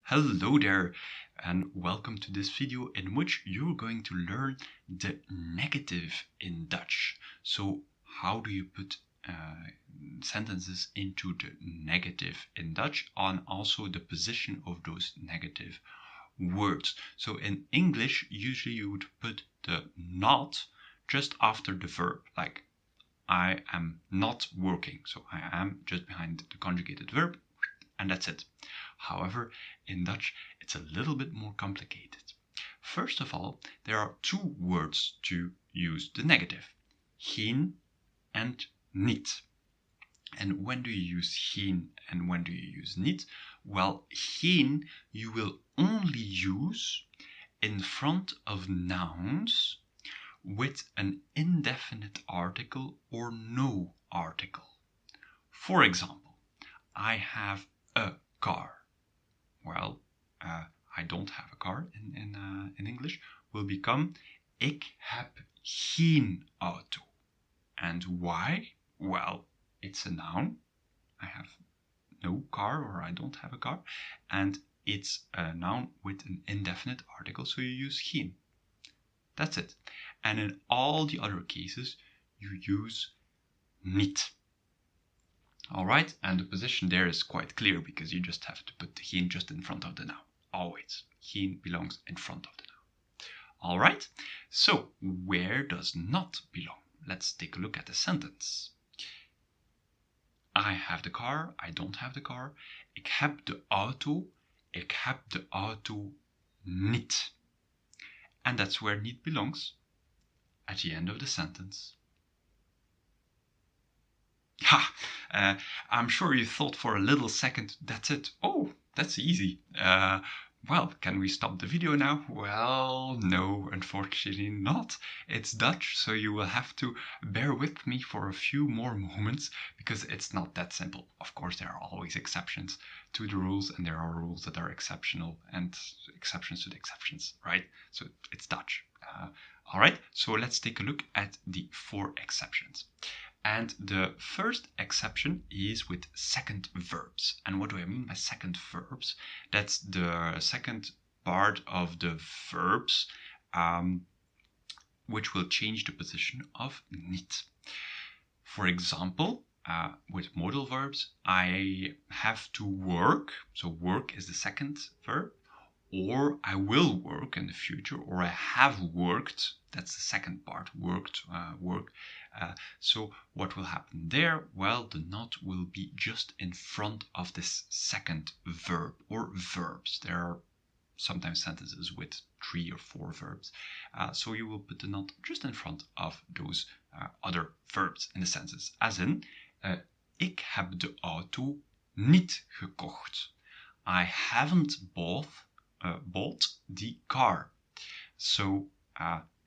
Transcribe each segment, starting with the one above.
Hello there and welcome to this video in which you're going to learn the negative in Dutch. So how do you put sentences into the negative in Dutch and also the position of those negative words. So in English usually you would put the not just after the verb, like I am not working. So I am just behind the conjugated verb and that's it. However, in Dutch, it's a little bit more complicated. First of all, there are two words to use the negative, geen and niet. And when do you use geen and when do you use niet? Well, geen you will only use in front of nouns with an indefinite article or no article. For example, I have a car. Well, I don't have a car in English will become ik heb geen auto. And why? Well, it's a noun. I have no car or I don't have a car. And it's a noun with an indefinite article, so you use geen. That's it. And in all the other cases, you use niet. Alright, and the position there is quite clear because you just have to put the geen just in front of the noun. Always. Geen belongs in front of the noun. Alright, so where does not belong? Let's take a look at the sentence. I have the car, I don't have the car. Ik heb de auto, ik heb de auto niet. And that's where niet belongs, at the end of the sentence. I'm sure you thought for a little second, that's it. Oh, that's easy. Well, can we stop the video now? Well, no, unfortunately not. It's Dutch, so you will have to bear with me for a few more moments because it's not that simple. Of course, there are always exceptions to the rules and there are rules that are exceptional and exceptions to the exceptions, right? So it's Dutch. All right, so let's take a look at the 4 exceptions. And the first exception is with second verbs. And what do I mean by second verbs? That's the second part of the verbs which will change the position of niet. For example, with modal verbs, I have to work. So work is the second verb. Or I will work in the future, or I have worked. That's the second part, worked, work. So what will happen there? Well, the not will be just in front of this second verb or verbs. There are sometimes sentences with 3 or 4 verbs. So you will put the not just in front of those other verbs in the sentence. As in, ik heb de auto niet gekocht. I haven't bought the car. So,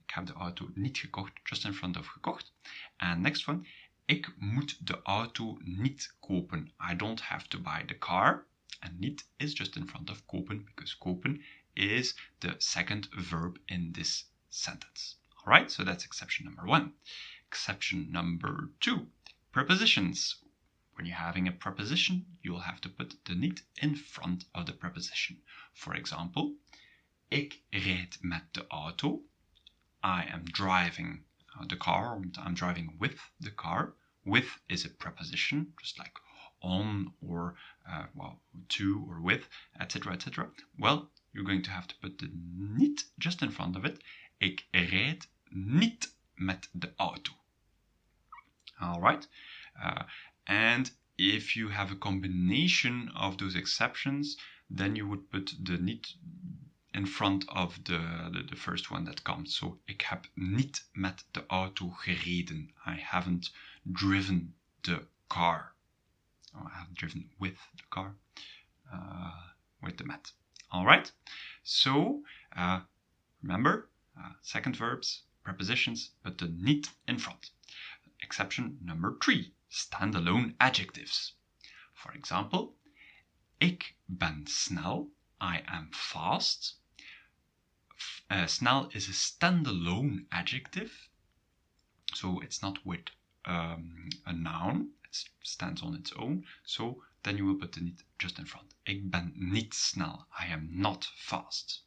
ik heb de auto niet gekocht, just in front of gekocht. And next one, ik moet de auto niet kopen. I don't have to buy the car. And niet is just in front of kopen, because kopen is the second verb in this sentence. Alright, so that's exception number 1. Exception number 2, prepositions. When you're having a preposition, you'll have to put the niet in front of the preposition. For example, ik rijd met de auto. I am driving the car, I'm driving with the car. With is a preposition, just like on or to or with, etc., etc. Well, you're going to have to put the niet just in front of it. Ik rijd niet met de auto. All right. And if you have a combination of those exceptions, then you would put the niet in front of the first one that comes. So, ik heb niet met de auto gereden. I haven't driven the car. Oh, I have driven with the car, with the met. All right. So, remember, second verbs, prepositions, but the niet in front. Exception number 3. Standalone adjectives. For example, ik ben snel, I am fast. Snel is a standalone adjective, so it's not with a noun, It stands on its own. So then you will put the niet just in front. Ik ben niet snel. I am not fast.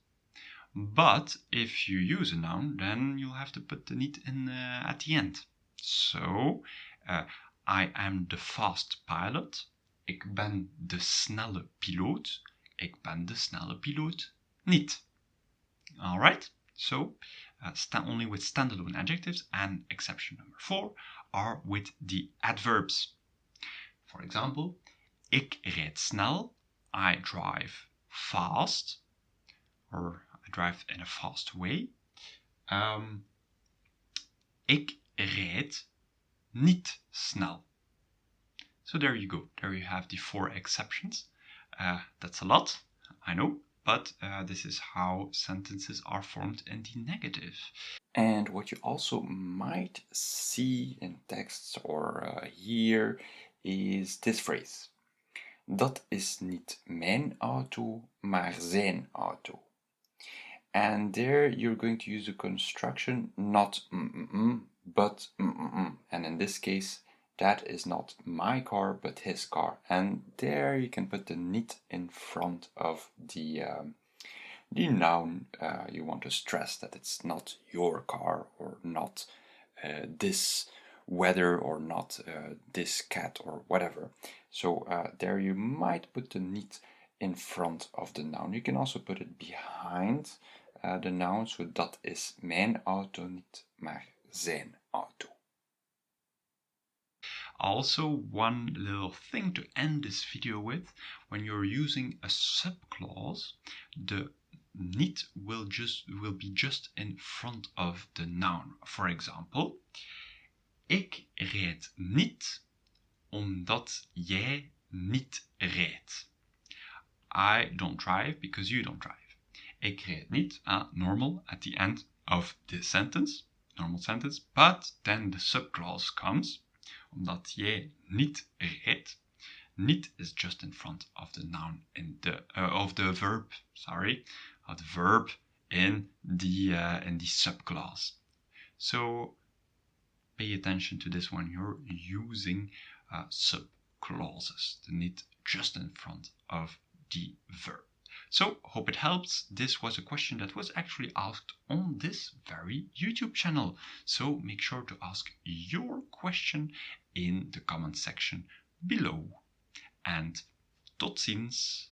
But if you use a noun, then you'll have to put the niet in at the end. So, I am the fast pilot. Ik ben de snelle piloot. Ik ben de snelle piloot niet. Alright, so only with standalone adjectives, and exception number 4 are with the adverbs. For example, ik rijd snel. I drive fast. Or I drive in a fast way. Ik rijd niet snel. So there you go. There you have the 4 exceptions. That's a lot, I know, but this is how sentences are formed in the negative. And what you also might see in texts or hear is this phrase. Dat is niet mijn auto, maar zijn auto. And there you're going to use the construction not but and in this case that is not my car but his car, and there you can put the niet in front of the noun you want to stress that it's not your car or not this weather or not this cat or whatever. So there you might put the niet in front of the noun. You can also put it behind the noun, so dat is mijn auto niet, maar zijn auto. Also, one little thing to end this video with, when you're using a subclause, the niet will be just in front of the noun. For example, ik rijd niet omdat jij niet rijdt. I don't drive because you don't drive. Ik rijd niet, normal at the end of the sentence, normal sentence, but then the subclause comes, omdat jij niet rijdt. Niet is just in front of the noun of the verb in the subclause. So pay attention to this when you're using subclauses. The niet just in front of the verb. So, hope it helps. This was a question that was actually asked on this very YouTube channel. So, make sure to ask your question in the comment section below. And tot ziens!